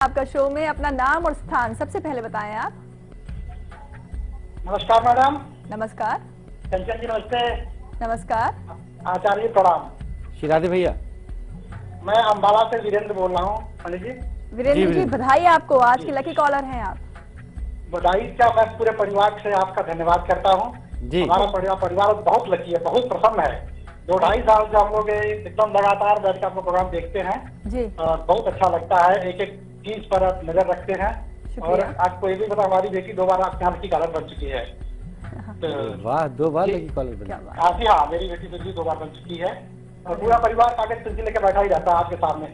आपका शो में अपना नाम और स्थान सबसे पहले बताएं आप। नमस्कार मैडम। नमस्कार। कंचन जी नमस्ते। नमस्कार। आचार्य प्रणाम। श्री राधे भैया। मैं अम्बाला से वीरेंद्र बोल रहा हूँ। पंडित जी। वीरेंद्र जी बधाई आपको, आज की लकी कॉलर हैं आप। बधाई क्या, मैं पूरे परिवार से आपका धन्यवाद करता हूँ। हमारा परिवार बहुत लकी है, बहुत प्रसन्न है। 2-2.5 साल से हम लोग एकदम लगातार बैठ कर आपका प्रोग्राम देखते हैं जी। और बहुत अच्छा लगता है। एक एक चीज पर नजर रखते हैं। और आपको ये भी पता, हमारी बेटी 2 बार आपके यहाँ लकी कॉलर बन चुकी है। वाह, 2 बार लकी कॉलर बनी। हाँ, मेरी बेटी फिर भी 2 बार बन चुकी है और पूरा परिवार कागज पेंसिल लेकर बैठा ही रहता है आपके सामने।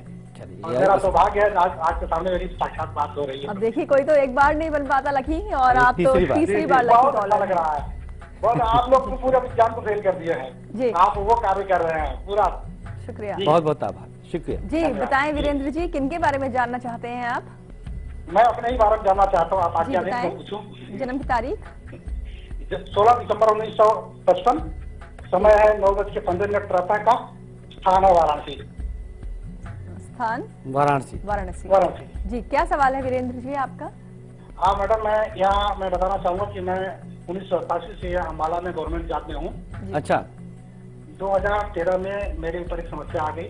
और मेरा सौभाग्य है आज के सामने मेरी साक्षात बात हो रही है। अब देखिए, कोई तो एक बार नहीं बन पाता लकी, और आप तो तीसरी बार लकी कॉलर। अच्छा लग रहा है बहुत। आप लोग तो पूरे विज्ञान को फेल कर दिए हैं। आप वो कार्य कर रहे हैं पूरा। शुक्रिया, बहुत बहुत आभार, शुक्रिया जी। बताएं वीरेंद्र जी, किनके बारे में जानना चाहते हैं आप? मैं अपने ही बारे में जानना चाहता हूँ। आप आज्ञा दें तो पूछूं? जन्म की तारीख 16 दिसंबर 1955, समय है 9:15 का, स्थान है वाराणसी। स्थान वाराणसी। वाराणसी जी। क्या सवाल है वीरेंद्र जी आपका? हाँ मैडम, मैं बताना चाहूंगा कि मैं 1988 से यहाँ अम्बाला में गवर्नमेंट जॉब में हूँ। अच्छा। 2013 में मेरे ऊपर एक समस्या आ गई,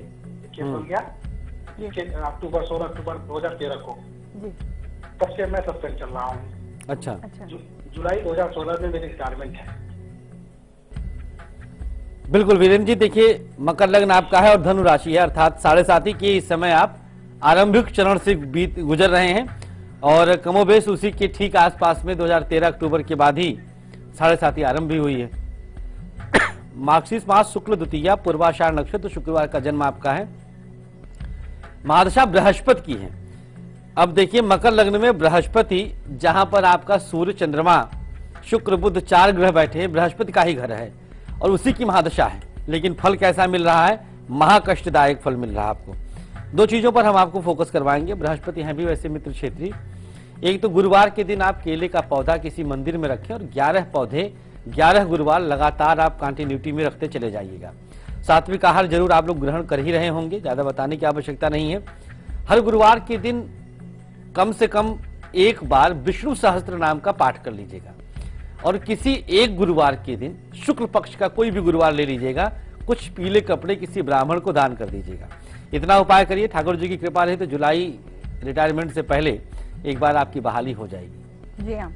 केस हो गया। 16 अक्टूबर 2013 को जी। तब से मैं सस्पेंड चल रहा हूँ। अच्छा। जुलाई 2016 में मेरी रिटायरमेंट है। बिल्कुल वीरेंद्र जी, देखिए मकर लग्न आपका है और धनु राशि है, अर्थात 7.5 की इस समय आप आरंभिक चरण से गुजर रहे हैं और कमोबेश उसी के ठीक आसपास में 2013 अक्टूबर के बाद ही 7.5 आरंभ भी हुई है। मार्गशीर्ष मास शुक्ल द्वितीया, पूर्वाषाढ़ नक्षत्र, शुक्रवार का जन्म आपका है। महादशा बृहस्पति की है। अब देखिए मकर लग्न में बृहस्पति, जहां पर आपका सूर्य, चंद्रमा, शुक्र, बुध 4 ग्रह बैठे हैं, बृहस्पति का ही घर है और उसी की महादशा है। लेकिन फल कैसा मिल रहा है? महाकष्टदायक फल मिल रहा है आपको। 2 चीजों पर हम आपको फोकस करवाएंगे। बृहस्पति हैं भी वैसे मित्र क्षेत्रीय। एक तो गुरुवार के दिन आप केले का पौधा किसी मंदिर में रखें और 11 पौधे 11 गुरुवार लगातार आप कंटिन्यूटी में रखते चले जाइएगा। सात्विक आहार जरूर आप लोग ग्रहण कर ही रहे होंगे, ज्यादा बताने की आवश्यकता नहीं है। हर गुरुवार के दिन कम से कम एक बार विष्णु सहस्त्र नाम का पाठ कर लीजिएगा और किसी एक गुरुवार के दिन, शुक्ल पक्ष का कोई भी गुरुवार ले लीजिएगा, कुछ पीले कपड़े किसी ब्राह्मण को दान कर दीजिएगा। इतना उपाय करिए, ठाकुर जी की कृपा रही तो जुलाई रिटायरमेंट से पहले एक बार आपकी बहाली हो जाएगी। जी हाँ।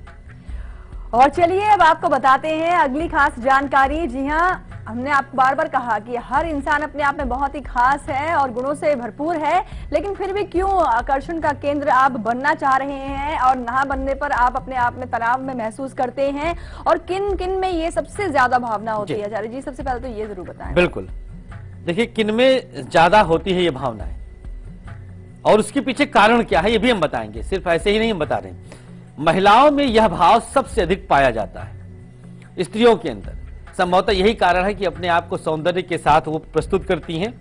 और चलिए अब आपको बताते हैं अगली खास जानकारी। जी हाँ, हमने आपको बार बार कहा कि हर इंसान अपने आप में बहुत ही खास है और गुणों से भरपूर है, लेकिन फिर भी क्यों आकर्षण का केंद्र आप बनना चाह रहे हैं और ना बनने पर आप अपने आप में तनाव में महसूस करते हैं, और किन किन में ये सबसे ज्यादा भावना होती है? आचार्य जी, सबसे पहले तो ये जरूर बताएं। बिल्कुल, देखिए किन में ज्यादा होती है ये भावनाएं और उसके पीछे कारण क्या है ये भी हम बताएंगे। सिर्फ ऐसे ही नहीं हम बता रहे हैं, महिलाओं में यह भाव सबसे अधिक पाया जाता है। स्त्रियों के अंदर संभवतः यही कारण है कि अपने आप को सौंदर्य के साथ वो प्रस्तुत करती हैं।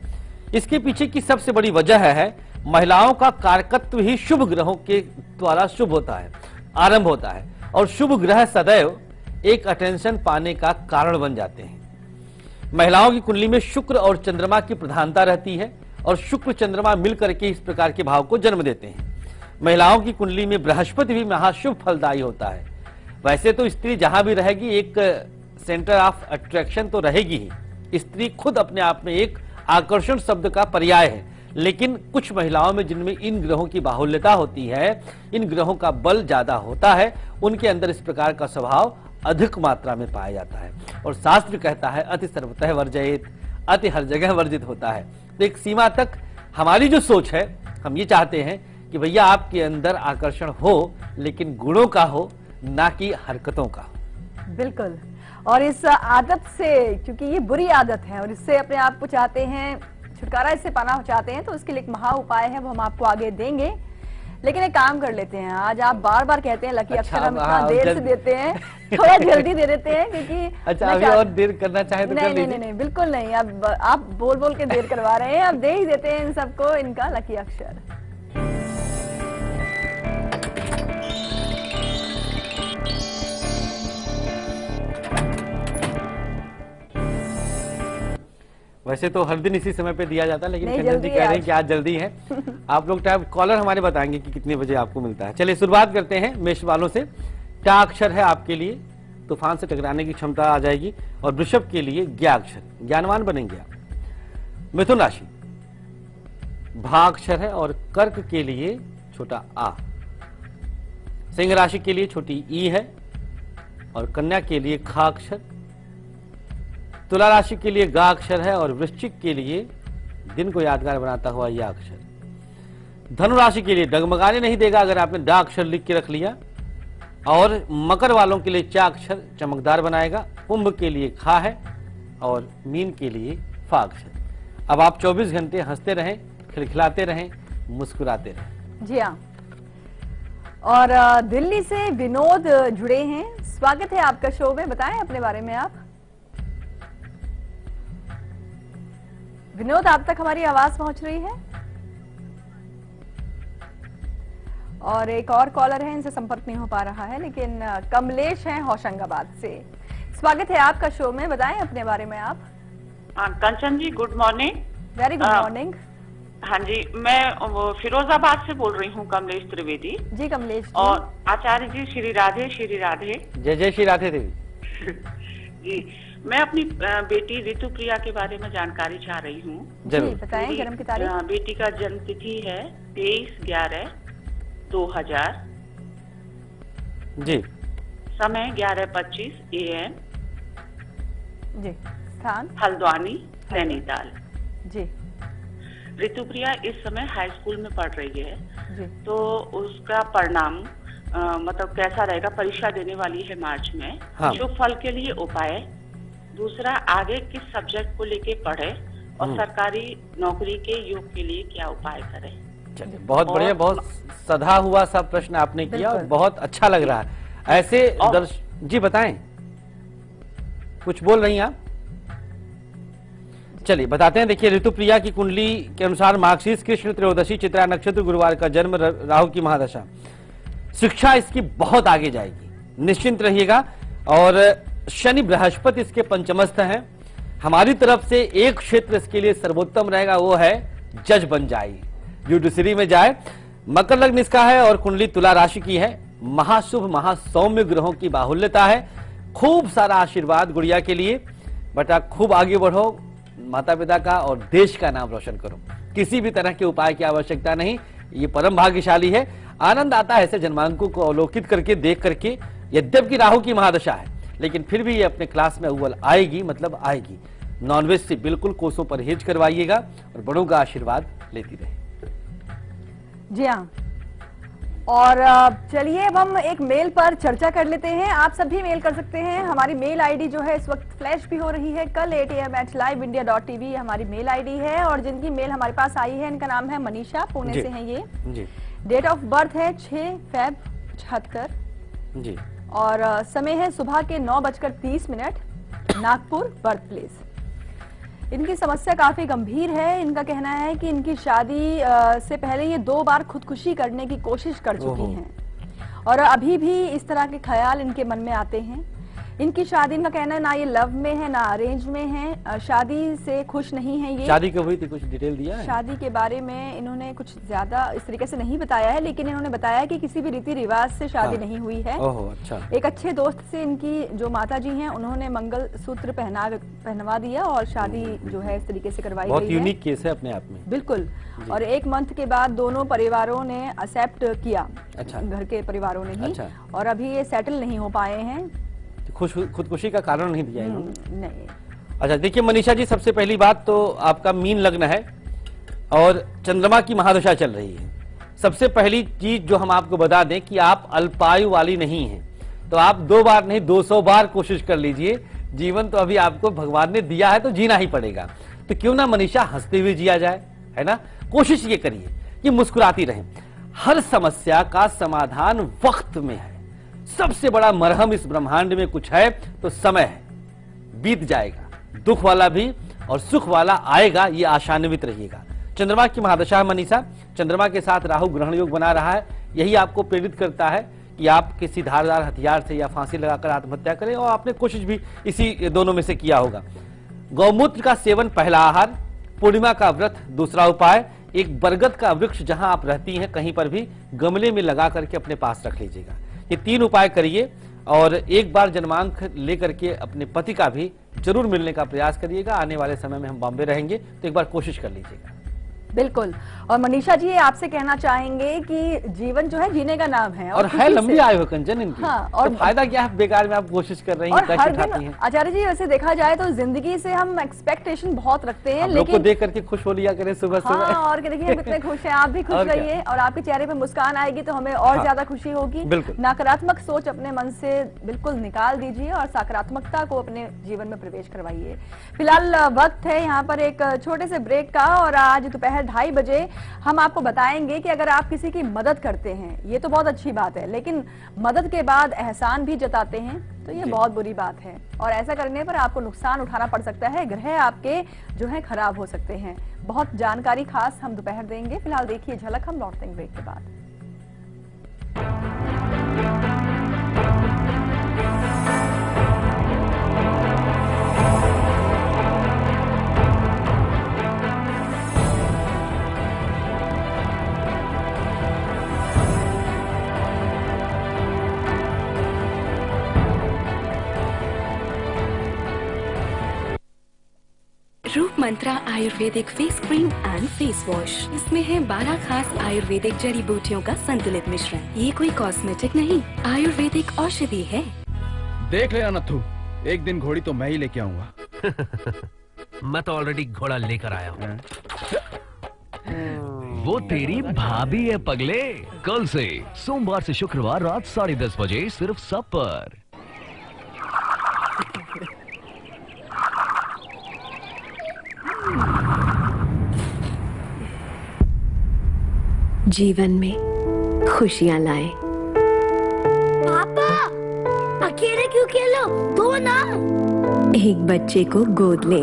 इसके पीछे की सबसे बड़ी वजह है महिलाओं का कारकत्व ही शुभ ग्रहों के द्वारा शुभ होता है, आरंभ होता है, और शुभ ग्रह सदैव एक अटेंशन पाने का कारण बन जाते हैं। महिलाओं की कुंडली में शुक्र और चंद्रमा की प्रधानता रहती है और शुक्र चंद्रमा मिलकर के इस प्रकार के भाव को जन्म देते हैं। महिलाओं की कुंडली में बृहस्पति भी महाशुभ फलदायी होता है। वैसे तो स्त्री जहां भी रहेगी एक सेंटर ऑफ अट्रैक्शन तो रहेगी ही, स्त्री खुद अपने आप में एक आकर्षण शब्द का पर्याय है, लेकिन कुछ महिलाओं में जिनमें इन ग्रहों की बाहुल्यता होती है, इन ग्रहों का बल ज्यादा होता है, उनके अंदर इस प्रकार का स्वभाव अधिक मात्रा में पाया जाता है। और शास्त्र कहता है अति सर्वतः वर्जयेत, अति हर जगह वर्जित होता है। तो एक सीमा तक हमारी जो सोच है, हम ये चाहते हैं कि भैया आपके अंदर आकर्षण हो, लेकिन गुणों का हो, ना कि हरकतों का। बिल्कुल, और इस आदत से, क्योंकि ये बुरी आदत है और इससे अपने आप को चाहते हैं छुटकारा, इससे पाना चाहते हैं, तो इसके लिए एक महा उपाय है, वो हम आपको आगे देंगे। लेकिन एक काम कर लेते हैं, आज आप बार बार कहते हैं लकी अक्षर हम इतना देर से देते हैं, थोड़ा जल्दी दे देते हैं क्योंकि अच्छा अभी और देर करना चाहे तो नहीं, नहीं नहीं नहीं बिल्कुल नहीं। अब आप बोल बोल के देर करवा रहे हैं, अब दे ही देते हैं इन सबको इनका लकी अक्षर। वैसे तो हर दिन इसी समय पे दिया जाता है, लेकिन नहीं, कंचन जी जल्दी कह रहे हैं आज। कि आज जल्दी है। आप लोग टाइम कॉलर हमारे बताएंगे कि कितने बजे आपको मिलता है। चलिए शुरुआत करते हैं मेष वालों से। क्या अक्षर है आपके लिए? तूफान से टकराने की क्षमता आ जाएगी। और वृषभ के लिए ज्ञा अक्षर, ज्ञानवान बनेंगे आप। मिथुन राशि भा अक्षर है और कर्क के लिए छोटा आ। सिंह राशि के लिए छोटी ई है और कन्या के लिए खा अक्षर। तुला राशि के लिए गा अक्षर है और वृश्चिक के लिए दिन को यादगार बनाता हुआ यह अक्षर। धनु राशि के लिए डगमगाने नहीं देगा अगर आपने डा अक्षर लिख के रख लिया। और मकर वालों के लिए चा अक्षर चमकदार बनाएगा। कुंभ के लिए खा है और मीन के लिए फा अक्षर। अब आप 24 घंटे हंसते रहें, खिलखिलाते रहें, मुस्कुराते रहें। जी हाँ। और दिल्ली से विनोद जुड़े हैं। स्वागत है आपका शो में, बताएं अपने बारे में आप। विनोद, आप तक हमारी आवाज पहुंच रही है? और एक और कॉलर है, इनसे संपर्क नहीं हो पा रहा है, लेकिन कमलेश हैं होशंगाबाद से। स्वागत है आपका शो में, बताएं अपने बारे में आप। Kanchan ji, good morning. Very good morning. हाँ जी, मैं फिरोजाबाद से बोल रही हूँ, कमलेश त्रिवेदी जी कमलेश जी। और आचार्य जी श्री राधे श्री राधे। जय जय श्री राधे देवी। जी, मैं अपनी बेटी ऋतु प्रिया के बारे में जानकारी चाह रही हूँ। जी बताएं जन्म की तारीख। बेटी का जन्म तिथि है 23/11/2000। जी। समय 11:25 AM। जी। स्थान हल्द्वानी, नैनीताल। जी। ऋतु प्रिया इस समय हाई स्कूल में पढ़ रही है। जी। तो उसका परिणाम मतलब कैसा रहेगा? परीक्षा देने वाली है मार्च में। हाँ। शुभ फल के लिए उपाय। दूसरा, आगे किस सब्जेक्ट को लेके पढ़े और सरकारी नौकरी के योग के लिए क्या उपाय करें? चलिए, बहुत बढ़िया, बहुत सधा हुआ सब प्रश्न आपने किया और बहुत अच्छा लग रहा है। ऐसे जी बताएं, कुछ बोल रही हैं आप? चलिए बताते हैं। देखिए, ऋतु प्रिया की कुंडली के अनुसार मार्गशीर्ष कृष्ण त्रयोदशी चित्रा नक्षत्र गुरुवार का जन्म, राहु की महादशा। शिक्षा इसकी बहुत आगे जाएगी, निश्चिंत रहिएगा। और शनि बृहस्पति इसके पंचमस्थ हैं। हमारी तरफ से एक क्षेत्र इसके लिए सर्वोत्तम रहेगा, वो है जज बन जाए, जुडिशरी में जाए। मकर लग्न इसका है और कुंडली तुला राशि की है। महाशुभ महासौम्य ग्रहों की बाहुल्यता है। खूब सारा आशीर्वाद गुड़िया के लिए। बेटा खूब आगे बढ़ो, माता पिता का और देश का नाम रोशन करो। किसी भी तरह के उपाय की आवश्यकता नहीं, ये परम भाग्यशाली है। आनंद आता है ऐसे जन्मांकों को अवलोकित करके, देख करके। यद्यपि राहु की महादशा है, लेकिन फिर भी ये अपने क्लास में अव्वल आएगी, मतलब आएगी। नॉनवेज से बिल्कुल कोसों परहेज करवाइएगा और बड़ों का आशीर्वाद लेती रहे। जी हाँ। और चलिए अब हम एक मेल पर चर्चा कर लेते हैं। आप सभी मेल कर सकते हैं। हमारी मेल आईडी जो है इस वक्त फ्लैश भी हो रही है। कल 8 AM@liveindia.tv हमारी मेल आईडी है। और जिनकी मेल हमारे पास आई है, इनका नाम है मनीषा, पुणे से हैं ये। जी। डेट ऑफ बर्थ है 6 Feb 76। जी। और समय है सुबह के 9:30, नागपुर बर्थ प्लेस। इनकी समस्या काफी गंभीर है। इनका कहना है कि इनकी शादी से पहले ये 2 बार खुदकुशी करने की कोशिश कर चुकी हैं और अभी भी इस तरह के ख्याल इनके मन में आते हैं। इनकी शादी, इनका कहना है, ना ये लव में है ना अरेंज में है। शादी से खुश नहीं है ये। शादी कब हुई थी, कुछ डिटेल दिया है? शादी के बारे में इन्होंने कुछ ज्यादा इस तरीके से नहीं बताया है, लेकिन इन्होंने बताया कि किसी भी रीति रिवाज से शादी नहीं हुई है। ओहो, अच्छा। एक अच्छे दोस्त से इनकी जो माता जी हैं, उन्होंने मंगल सूत्र पहनवा दिया और शादी जो है इस तरीके से करवाई गई है। बहुत यूनिक केस है अपने आप में। बिल्कुल। और 1 मंथ के बाद दोनों परिवारों ने एक्सेप्ट किया। अच्छा। घर के परिवारों ने ही। अच्छा। और अभी ये सेटल नहीं हो पाए हैं। खुदकुशी का कारण नहीं दिया इन्होंने? नहीं। अच्छा, देखिए मनीषा जी, सबसे पहली बात तो आपका मीन लग्न है और चंद्रमा की महादशा चल रही है। सबसे पहली चीज जो हम आपको बता दें कि आप अल्पायु वाली नहीं हैं, तो आप 2 बार नहीं 200 बार कोशिश कर लीजिए। जीवन तो अभी आपको भगवान ने दिया है तो जीना ही पड़ेगा। तो क्यों ना मनीषा हंसते हुए जिया जाए, है ना? कोशिश ये करिए कि मुस्कुराती रहें। हर समस्या का समाधान वक्त में है। सबसे बड़ा मरहम इस ब्रह्मांड में कुछ है तो समय है, बीत जाएगा। दुख वाला भी और सुख वाला आएगा, ये आशान्वित रहिएगा। चंद्रमा की महादशा है मनीषा। चंद्रमा के साथ राहु ग्रहण योग बना रहा है। यही आपको प्रेरित करता है कि आप किसी धारदार हथियार से या फांसी लगाकर आत्महत्या करें, और आपने कोशिश भी इसी दोनों में से किया होगा। गौमूत्र का सेवन पहला आहार, पूर्णिमा का व्रत दूसरा उपाय, एक बरगद का वृक्ष जहां आप रहती हैं कहीं पर भी गमले में लगा करके अपने पास रख लीजिएगा। ये 3 उपाय करिए और एक बार जन्मांक लेकर के अपने पति का भी जरूर मिलने का प्रयास करिएगा। आने वाले समय में हम बॉम्बे रहेंगे तो एक बार कोशिश कर लीजिएगा। बिल्कुल। और मनीषा जी आपसे कहना चाहेंगे कि जीवन जो है जीने का नाम है और है लंबी आयु कंचन इनकी। हाँ, और तो फायदा क्या है बेकार में आप कोशिश कर रही हैं, कष्ट उठाती हैं। आचार्य जी वैसे देखा जाए तो जिंदगी से हम एक्सपेक्टेशन बहुत रखते हैं, लेकिन को देख करके खुश हो लिया करें सुबह सुबह। और देखिए हम कितने खुश हैं, आप भी खुश रहिए और आपके चेहरे पे मुस्कान आएगी तो हमें और ज्यादा खुशी होगी। नकारात्मक सोच अपने मन से बिल्कुल निकाल दीजिए और सकारात्मकता को अपने जीवन में प्रवेश करवाइए। फिलहाल वक्त है यहाँ पर एक छोटे से ब्रेक का और आज दोपहर 2:30 बजे हम आपको बताएंगे कि अगर आप किसी की मदद करते हैं ये तो बहुत अच्छी बात है, लेकिन मदद के बाद एहसान भी जताते हैं तो ये बहुत बुरी बात है और ऐसा करने पर आपको नुकसान उठाना पड़ सकता है, ग्रह आपके जो है खराब हो सकते हैं। बहुत जानकारी खास हम दोपहर देंगे। फिलहाल देखिए झलक, हम लौटते हैं ब्रेक के बाद। Roop Mantra ayurvedic face cream and face wash. इसमें है 12 खास आयुर्वेदिक जड़ी बूटियों का संतुलित मिश्रण। ये कोई कॉस्मेटिक नहीं, आयुर्वेदिक औषधि है। देख लेना नथु, एक दिन घोड़ी तो मैं ही लेके आऊंगा। मैं तो ऑलरेडी घोड़ा लेकर आया हूँ। वो तेरी भाभी है पगले। कल से सोमवार से शुक्रवार रात 10:30 बजे सिर्फ सब पर। जीवन में खुशियां लाए। पापा, अकेले क्यों खेलो? दो ना। एक बच्चे को गोद ले।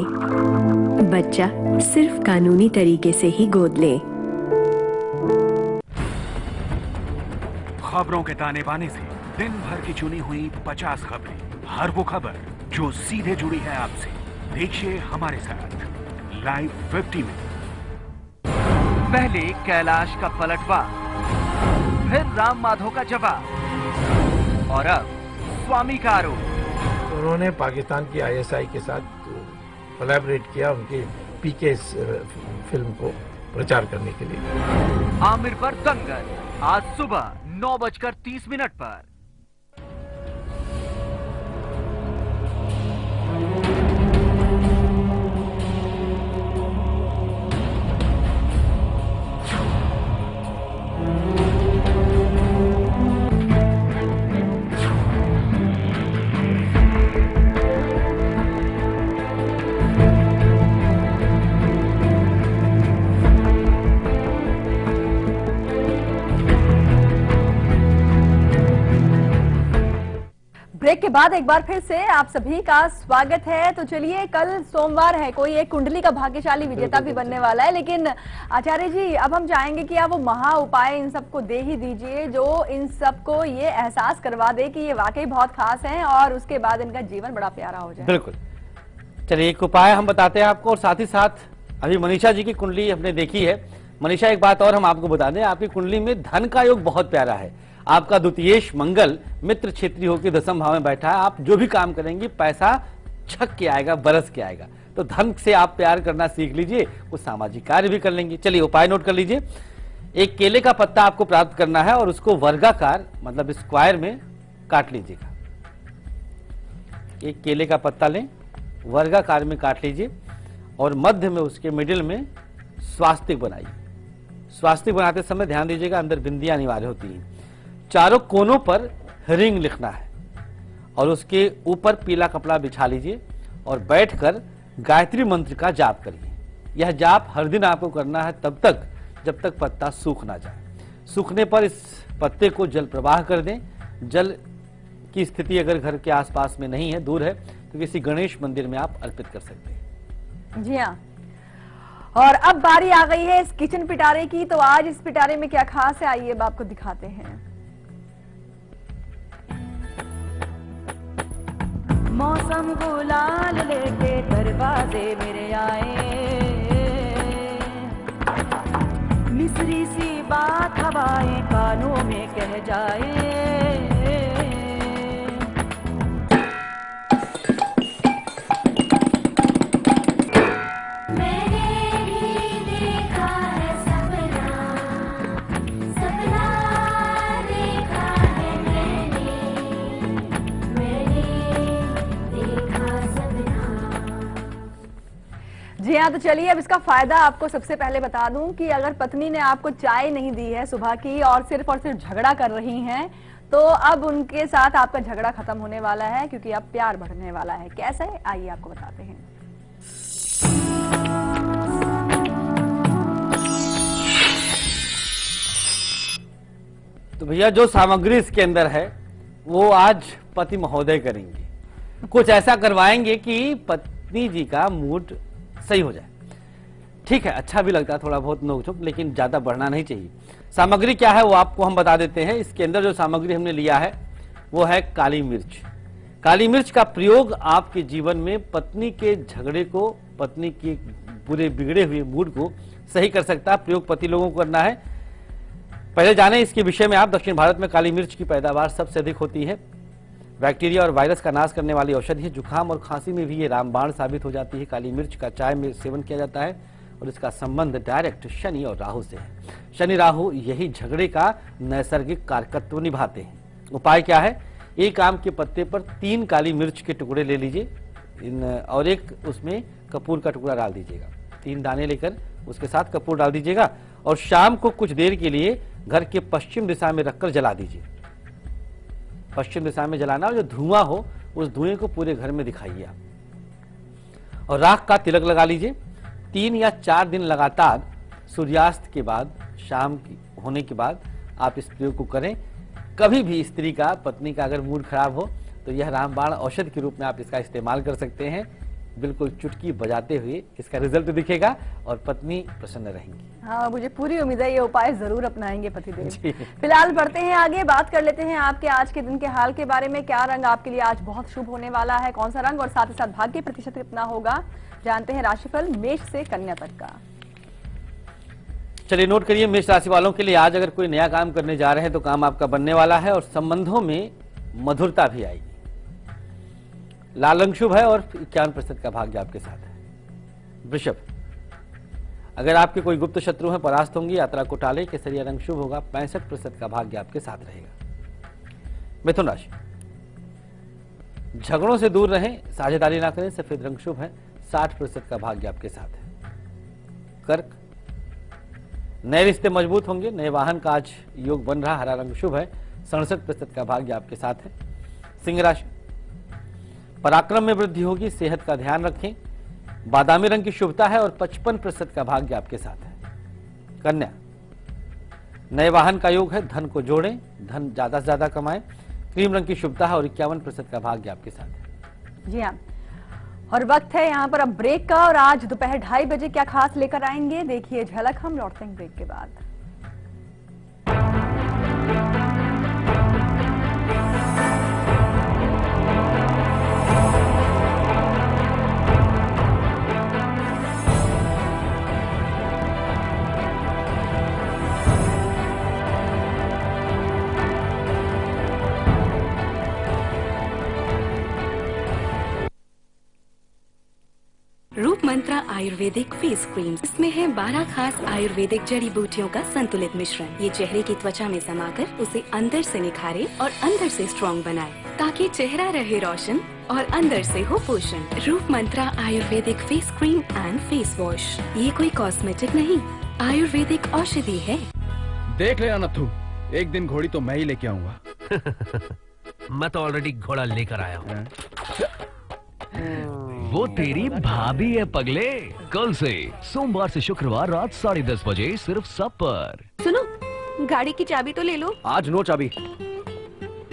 बच्चा सिर्फ कानूनी तरीके से ही गोद ले। खबरों के ताने बाने से दिन भर की चुनी हुई 50 खबरें, हर वो खबर जो सीधे जुड़ी है आपसे। देखिए हमारे साथ लाइव 50 में। पहले कैलाश का पलटवार, फिर राम माधव का जवाब और अब स्वामी का आरोप। उन्होंने पाकिस्तान की ISI के साथ कोलैबोरेट किया उनके पीके फिल्म को प्रचार करने के लिए। आमिर पर दंगल आज सुबह 9:30 पर। ब्रेक के बाद एक बार फिर से आप सभी का स्वागत है। तो चलिए, कल सोमवार है, कोई एक कुंडली का भाग्यशाली विजेता भी बनने वाला है। लेकिन आचार्य जी अब हम चाहेंगे कि आप वो महा उपाय इन सबको दे ही दीजिए जो इन सबको ये एहसास करवा दे कि ये वाकई बहुत खास हैं और उसके बाद इनका जीवन बड़ा प्यारा हो जाए। बिल्कुल, चलिए एक उपाय हम बताते हैं आपको और साथ ही साथ अभी मनीषा जी की कुंडली हमने देखी है। मनीषा, एक बात और हम आपको बता दें, आपकी कुंडली में धन का योग बहुत प्यारा है। आपका द्वितीयेश मंगल मित्र क्षेत्रीय होकर 10वें भाव में बैठा है। आप जो भी काम करेंगे पैसा छक के आएगा, बरस के आएगा। तो धन से आप प्यार करना सीख लीजिए, कुछ सामाजिक कार्य भी कर लेंगे। चलिए उपाय नोट कर लीजिए। एक केले का पत्ता आपको प्राप्त करना है और उसको वर्गाकार मतलब स्क्वायर में काट लीजिएगा। एक केले का पत्ता लें, वर्गाकार में काट लीजिए और मध्य में उसके मिडिल में स्वास्तिक बनाइए। स्वास्तिक बनाते समय ध्यान दीजिएगा अंदर बिंदियां अनिवार्य होती हैं। चारों कोनों पर रिंग लिखना है और उसके ऊपर पीला कपड़ा बिछा लीजिए और बैठकर गायत्री मंत्र का जाप करिए। यह जाप हर दिन आपको करना है तब तक जब तक पत्ता सूख ना जाए। सूखने पर इस पत्ते को जल प्रवाह कर दें। जल की स्थिति अगर घर के आसपास में नहीं है, दूर है, तो किसी गणेश मंदिर में आप अर्पित कर सकते हैं। जी हाँ, और अब बारी आ गई है इस किचन पिटारे की। तो आज इस पिटारे में क्या खास है, आइए अब आपको दिखाते हैं। मौसम गुलाल लेके दरवाजे मेरे आए, मिस्री सी बात हवाएं कानों में कह जाए। जी हाँ, तो चलिए अब इसका फायदा आपको सबसे पहले बता दूं कि अगर पत्नी ने आपको चाय नहीं दी है सुबह की और सिर्फ झगड़ा कर रही हैं, तो अब उनके साथ आपका झगड़ा खत्म होने वाला है, क्योंकि अब प्यार बढ़ने वाला है। कैसे, आइए आपको बताते हैं। तो भैया जो सामग्री इसके अंदर है वो आज पति महोदय करेंगे। कुछ ऐसा करवाएंगे कि पत्नी जी का मूड सही हो जाए। ठीक है, अच्छा भी लगता है थोड़ा बहुत नोक-झोंक, लेकिन ज्यादा बढ़ना नहीं चाहिए। सामग्री क्या है वो आपको हम बता देते हैं। इसके अंदर जो सामग्री हमने लिया है वो है काली मिर्च। काली मिर्च का प्रयोग आपके जीवन में पत्नी के झगड़े को, पत्नी के पूरे बिगड़े हुए मूड को सही कर सकता है। प्रयोग पति लोगों को करना है। पहले जाने इसके विषय में आप। दक्षिण भारत में काली मिर्च की पैदावार सबसे अधिक होती है। बैक्टीरिया और वायरस का नाश करने वाली औषधि है। जुकाम और खांसी में भी ये रामबाण साबित हो जाती है। काली मिर्च का चाय में सेवन किया जाता है और इसका संबंध डायरेक्ट शनि और राहु से है। शनि राहु यही झगड़े का नैसर्गिक कारकत्व निभाते हैं। उपाय क्या है? एक आम के पत्ते पर 3 काली मिर्च के टुकड़े ले लीजिए और एक उसमें कपूर का टुकड़ा डाल दीजिएगा। 3 दाने लेकर उसके साथ कपूर डाल दीजिएगा और शाम को कुछ देर के लिए घर के पश्चिम दिशा में रखकर जला दीजिए। पश्चिम दिशा में जलाना और जो धुआं हो उस धुएं को पूरे घर में दिखाइए आप। और राख का तिलक लगा लीजिए। 3 या 4 दिन लगातार सूर्यास्त के बाद, शाम होने के बाद आप इस प्रयोग को करें। कभी भी स्त्री का, पत्नी का अगर मूड खराब हो तो यह रामबाण औषधि के रूप में आप इसका इस्तेमाल कर सकते हैं। बिल्कुल चुटकी बजाते हुए इसका रिजल्ट दिखेगा और पत्नी प्रसन्न रहेंगी। हाँ, मुझे पूरी उम्मीद है ये उपाय जरूर अपनाएंगे पतिदेव। फिलहाल बढ़ते हैं आगे, बात कर लेते हैं आपके आज के दिन के हाल के बारे में। क्या रंग आपके लिए आज बहुत शुभ होने वाला है, कौन सा रंग, और साथ ही साथ भाग्य प्रतिशत कितना होगा, जानते हैं राशिफल मेष से कन्या तक का। चलिए नोट करिए, मेष राशि वालों के लिए आज अगर कोई नया काम करने जा रहे हैं तो काम आपका बनने वाला है और संबंधों में मधुरता भी आएगी। लाल रंग शुभ है और 51% का भाग्य आपके साथ है। वृषभ, अगर आपके कोई गुप्त शत्रु हैं परास्त होंगे, यात्रा को टाले। केसरिया रंग शुभ होगा, 65% का भाग्य आपके साथ रहेगा। मिथुन राशि, झगड़ों से दूर रहें, साझेदारी ना करें। सफेद रंग शुभ है, 60% का भाग्य आपके साथ है। कर्क, नए रिश्ते मजबूत होंगे, नए वाहन का आज योग बन रहा। हरा रंग शुभ है, 67% का भाग्य आपके साथ है। सिंह राशि, पराक्रम में वृद्धि होगी, सेहत का ध्यान रखें। बादामी रंग की शुभता है और 55% का भाग्य आपके साथ है। कन्या, नए वाहन का योग है, धन को जोड़ें, धन ज्यादा से ज्यादा कमाएं। क्रीम रंग की शुभता है और 51% का भाग्य आपके साथ है। जी हाँ, और वक्त है यहाँ पर अब ब्रेक का, और आज दोपहर 2:30 बजे क्या खास लेकर आएंगे देखिए झलक। हम लौटते हैं ब्रेक के बाद। रूप मंत्रा आयुर्वेदिक फेस क्रीम, इसमें है 12 खास आयुर्वेदिक जड़ी बूटियों का संतुलित मिश्रण। ये चेहरे की त्वचा में समाकर उसे अंदर से निखारे और अंदर से स्ट्रॉन्ग बनाए, ताकि चेहरा रहे रोशन और अंदर से हो पोषण। Roop Mantra ayurvedic face cream and face wash, ये कोई कॉस्मेटिक नहीं, आयुर्वेदिक औषधि है। देख ले अनथू, एक दिन घोड़ी तो मैं ही लेके आऊंगा। मैं तो ऑलरेडी घोड़ा लेकर आया हूँ। वो तेरी भाभी है पगले। कल से सोमवार से शुक्रवार रात 10:30 बजे सिर्फ सब पर। सुनो, गाड़ी की चाबी तो ले लो। आज नो चाबी,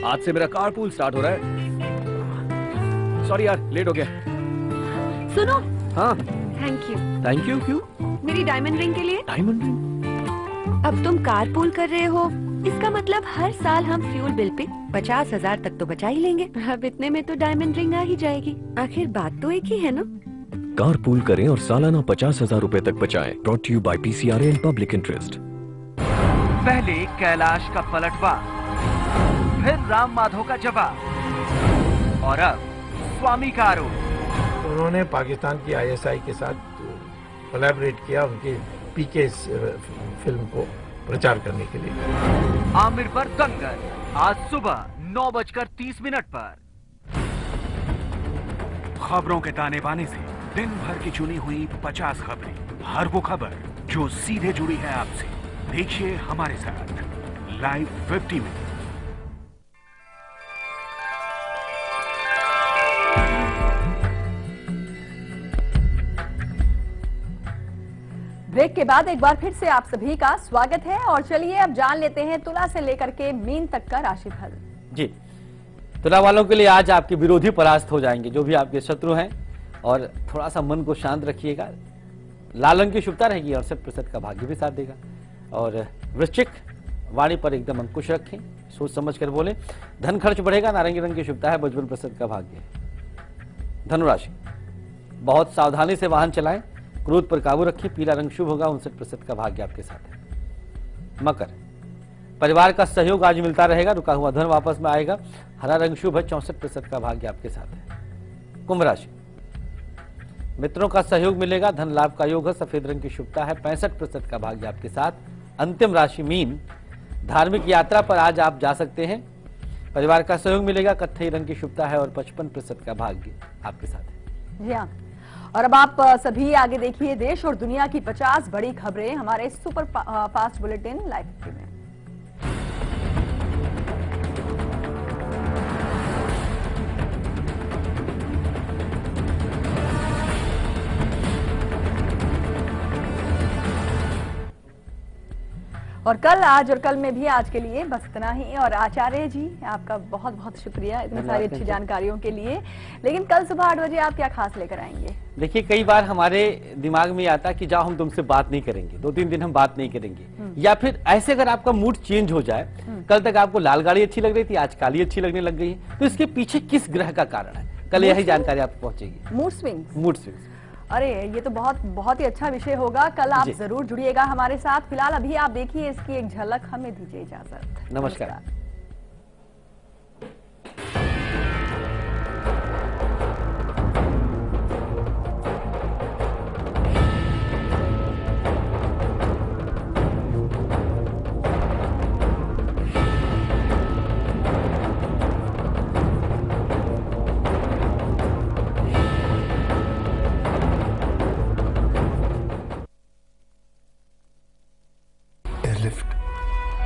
आज से मेरा कारपूल स्टार्ट हो रहा है। सॉरी यार, लेट हो गया। सुनो। हाँ। Thank you. थैंक यू क्यों? मेरी डायमंड रिंग के लिए। Diamond ring? अब तुम कारपूल कर रहे हो इसका मतलब हर साल हम फ्यूल बिल पे 50,000 तक तो बचा ही लेंगे। अब इतने में तो डायमंड रिंग आ ही जाएगी। आखिर बात तो एक ही है ना। कारपूल करें और सालाना 50,000 रुपए तक बचाएं। Brought to you by PCRA and public interest. पहले कैलाश का पलटवार, फिर राम माधव का जवाब और अब स्वामी का आरोप। उन्होंने पाकिस्तान की आईएसआई के साथ कोलैबोरेट किया उनकी पीके फिल्म को प्रचार करने के लिए। आमिर पर दंगल आज सुबह 9:30 पर। खबरों के ताने बाने से दिन भर की चुनी हुई 50 खबरें, हर वो खबर जो सीधे जुड़ी है आपसे। देखिए हमारे साथ लाइव 50 में। ब्रेक के बाद एक बार फिर से आप सभी का स्वागत है और चलिए अब जान लेते हैं तुला से लेकर के मीन तक का राशिफल। जी, तुला वालों के लिए आज आपके विरोधी परास्त हो जाएंगे, जो भी आपके शत्रु हैं, और थोड़ा सा मन को शांत रखिएगा। लाल रंग की शुभता रहेगी और 100% का भाग्य भी साथ देगा। और वृश्चिक, वाणी पर एकदम अंकुश रखें, सोच समझ कर बोलें। धन खर्च बढ़ेगा, नारंगी रंग की शुभता है, 55% का भाग्य है। धनुराशि, बहुत सावधानी से वाहन चलाएं, क्रोध पर काबू रखें, पीला रंग शुभ होगा, 59% का भाग्य आपके साथ है। मकर, परिवार का सहयोग आज मिलता रहेगा, रुका हुआ धन वापस में आएगा, हरा रंग शुभ है, 64% का भाग्य आपके साथ है। कुंभ राशि, मित्रों का सहयोग मिलेगा, धन लाभ का योग है, सफेद रंग की शुभता है, 65% का भाग्य आपके साथ। अंतिम राशि मीन, धार्मिक यात्रा पर आज आप जा सकते हैं, परिवार का सहयोग मिलेगा, कत्थई रंग की शुभता है और 55% का भाग्य आपके साथ है। जी हाँ, और अब आप सभी आगे देखिए देश और दुनिया की 50 बड़ी खबरें हमारे सुपर फास्ट बुलेटिन लाइव 50 में। और कल, आज और कल में भी आज के लिए बस इतना ही। और आचार्य जी, आपका बहुत बहुत शुक्रिया इतनी सारी अच्छी जानकारियों के लिए। लेकिन कल सुबह 8 बजे आप क्या खास लेकर आएंगे? देखिए, कई बार हमारे दिमाग में आता कि जाओ हम तुमसे बात नहीं करेंगे, 2-3 दिन हम बात नहीं करेंगे, या फिर ऐसे अगर आपका मूड चेंज हो जाए, कल तक आपको लाल गाड़ी अच्छी लग रही थी, आज काली अच्छी लगने लग गई है, तो इसके पीछे किस ग्रह का कारण है, कल यही जानकारी आपको पहुंचेगी। Mood swings. मूड स्विंग्स, अरे ये तो बहुत ही अच्छा विषय होगा। कल आप जरूर जुड़िएगा हमारे साथ। फिलहाल अभी आप देखिए इसकी एक झलक, हमें दीजिए इजाजत। नमस्कार।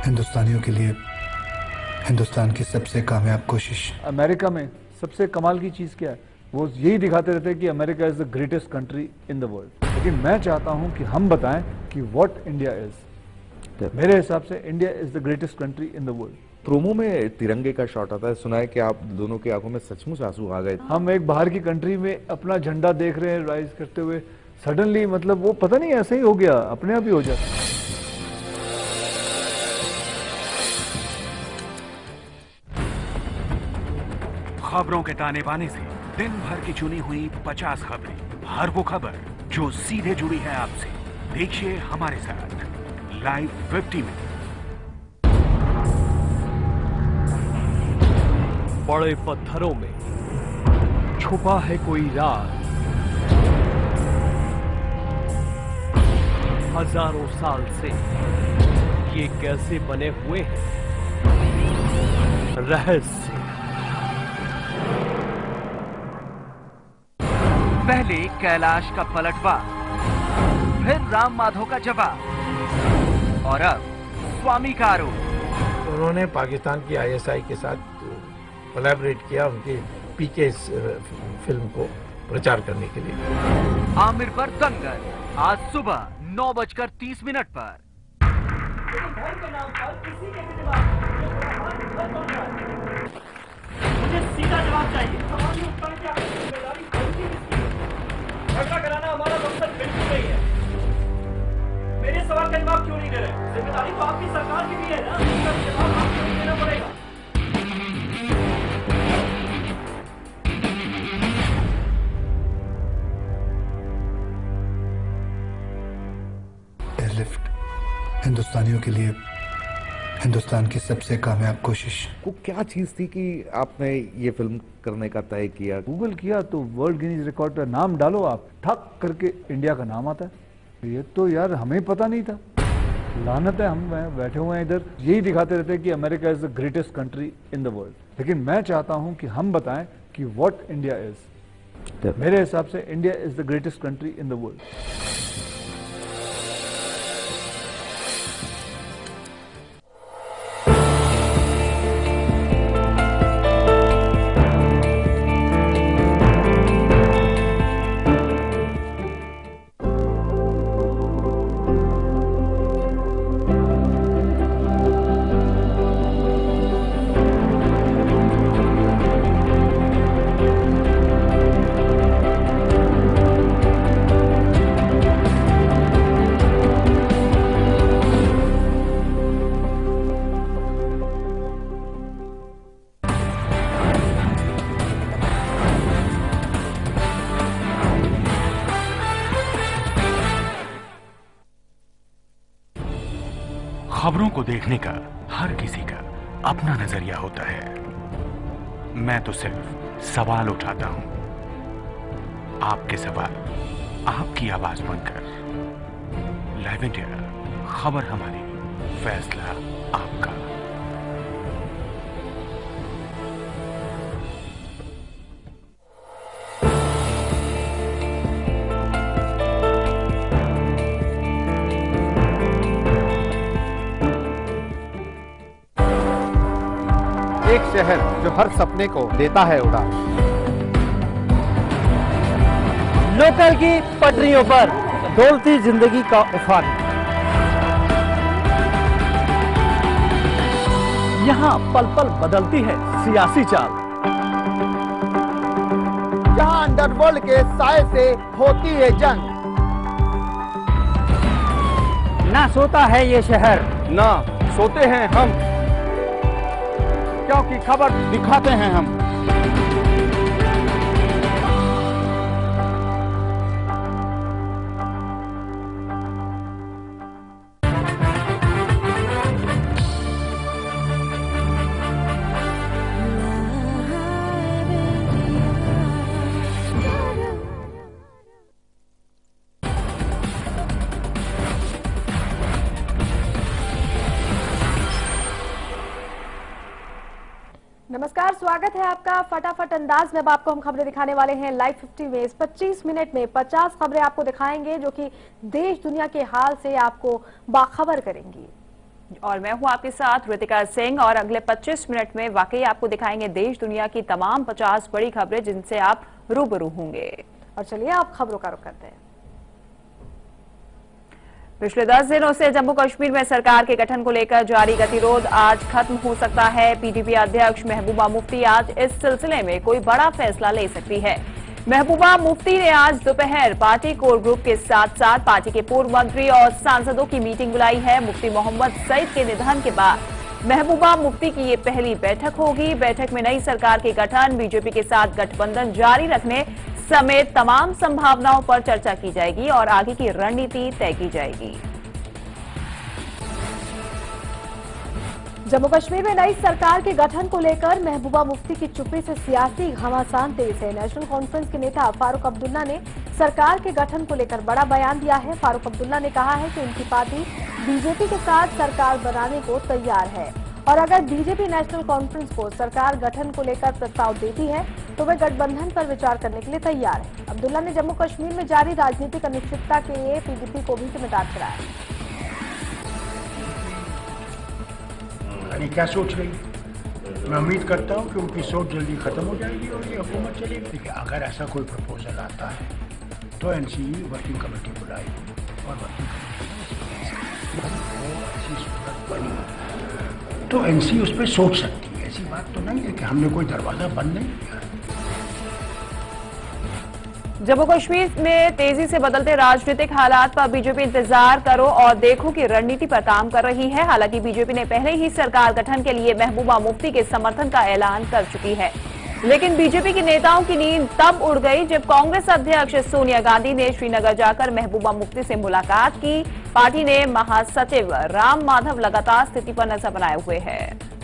हिंदुस्तानियों के लिए हिंदुस्तान की सबसे कामयाब कोशिश। अमेरिका में सबसे कमाल की चीज क्या है, वो यही दिखाते रहते हैं कि America is the greatest country in the world, लेकिन मैं चाहता हूं कि हम बताएं कि व्हाट इंडिया इज। मेरे हिसाब से India is the greatest country in the world. Promo में तिरंगे का शॉट आता है, सुना है कि आप दोनों की आंखों में सचमुच आंसू आ गए। हम एक बाहर की कंट्री में अपना झंडा देख रहे हैं राइज करते हुए, सडनली मतलब वो पता नहीं ऐसे ही हो गया, अपने आप ही हो जाता। खबरों के ताने बाने से दिन भर की चुनी हुई 50 खबरें, हर वो खबर जो सीधे जुड़ी है आपसे। देखिए हमारे साथ लाइव 50 में। बड़े पत्थरों में छुपा है कोई राज, हजारों साल से ये कैसे बने हुए हैं, रहस्य। पहले कैलाश का पलटवार, फिर राम माधव का जवाब और अब स्वामी का आरोप। उन्होंने पाकिस्तान की आईएसआई के साथ कोलैबोरेट किया उनकी पीके फिल्म को प्रचार करने के लिए। आमिर पर दंगल आज सुबह 9:30 पर। मुझे सीधा जवाब चाहिए। सवाल में उत्तर क्या है? जिम्मेदारी झगड़ा कराना हमारा मकसद बिल्कुल नहीं है। मेरे सवाल का जवाब क्यों नहीं दे रहे? जिम्मेदारी तो आपकी सरकार की भी है ना। हिंदुस्तानियों के लिए हिंदुस्तान की सबसे कामयाब कोशिश। वो क्या चीज थी कि आपने ये फिल्म करने का तय किया? गूगल किया तो वर्ल्ड गिनीज रिकॉर्ड पर नाम डालो, आप ठक करके इंडिया का नाम आता है। ये तो यार हमें पता नहीं था। लानत है, हम बैठे हुए हैं इधर यही दिखाते रहते हैं कि America is the greatest country in the world, लेकिन मैं चाहता हूं कि हम बताएं कि व्हाट इंडिया इज। मेरे हिसाब से India is the greatest country in the world. खबरों को देखने का हर किसी का अपना नजरिया होता है। मैं तो सिर्फ सवाल उठाता हूं। आपके सवाल आपकी आवाज बनकर। लाइव इंडिया, खबर हमारी, फैसला आपका। एक शहर जो हर सपने को देता है उड़ान। लोकल की पटरियों पर डोलती जिंदगी का उफान। यहाँ पल पल बदलती है सियासी चाल। यहाँ अंडरवर्ल्ड के साए से होती है जंग। ना सोता है ये शहर, ना सोते हैं हम, क्योंकि खबर दिखाते हैं हम। नमस्कार, स्वागत है आपका फटाफट अंदाज में। अब आपको हम खबरें दिखाने वाले हैं लाइव 50 में। इस 25 मिनट में 50 खबरें आपको दिखाएंगे जो कि देश दुनिया के हाल से आपको बाखबर करेंगी। और मैं हूं आपके साथ ऋतिका सिंह, और अगले 25 मिनट में वाकई आपको दिखाएंगे देश दुनिया की तमाम 50 बड़ी खबरें जिनसे आप रूबरू होंगे। और चलिए आप खबरों का रुख करते हैं। पिछले 10 दिनों से जम्मू कश्मीर में सरकार के गठन को लेकर जारी गतिरोध आज खत्म हो सकता है। पीडीपी अध्यक्ष महबूबा मुफ्ती आज इस सिलसिले में कोई बड़ा फैसला ले सकती है। महबूबा मुफ्ती ने आज दोपहर पार्टी कोर ग्रुप के साथ साथ पार्टी के पूर्व मंत्री और सांसदों की मीटिंग बुलाई है। मुफ्ती मोहम्मद सईद के निधन के बाद महबूबा मुफ्ती की ये पहली बैठक होगी। बैठक में नई सरकार के गठन, बीजेपी के साथ गठबंधन जारी रखने समेत तमाम संभावनाओं पर चर्चा की जाएगी और आगे की रणनीति तय की जाएगी। जम्मू कश्मीर में नई सरकार के गठन को लेकर महबूबा मुफ्ती की चुप्पी से सियासी घमासान तेज है। नेशनल कॉन्फ्रेंस के नेता फारूक अब्दुल्ला ने सरकार के गठन को लेकर बड़ा बयान दिया है। फारूक अब्दुल्ला ने कहा है कि उनकी पार्टी बीजेपी के साथ सरकार बनाने को तैयार है और अगर बीजेपी नेशनल कॉन्फ्रेंस को सरकार गठन को लेकर प्रस्ताव देती है तो वे गठबंधन पर विचार करने के लिए तैयार है। अब्दुल्ला ने जम्मू कश्मीर में जारी राजनीतिक अनिश्चितता के लिए पीडीपी को भी जिम्मेदार ठहराया। क्या सोच रही है? मैं उम्मीद करता हूं कि उनकी सोच जल्दी खत्म हो जाएगी और ये हुकूमत चलेगी। देखिए, अगर ऐसा कोई प्रपोजल आता है तो एनसीई वर्किंग कमेटी बुलाएगी और वर्किंग कमेटी ऐसी सूरत बनी तो एनसीई उस पर सोच सकती है। ऐसी बात तो नहीं है कि हमने कोई दरवाजा बंद नहीं किया। जम्मू कश्मीर में तेजी से बदलते राजनीतिक हालात पर बीजेपी इंतजार करो और देखो की रणनीति पर काम कर रही है। हालांकि बीजेपी ने पहले ही सरकार गठन के लिए महबूबा मुफ्ती के समर्थन का ऐलान कर चुकी है। लेकिन बीजेपी के नेताओं की नींद तब उड़ गई जब कांग्रेस अध्यक्ष सोनिया गांधी ने श्रीनगर जाकर महबूबा मुफ्ती से मुलाकात की। पार्टी ने महासचिव राम माधव लगातार स्थिति पर नजर बनाए हुए हैं।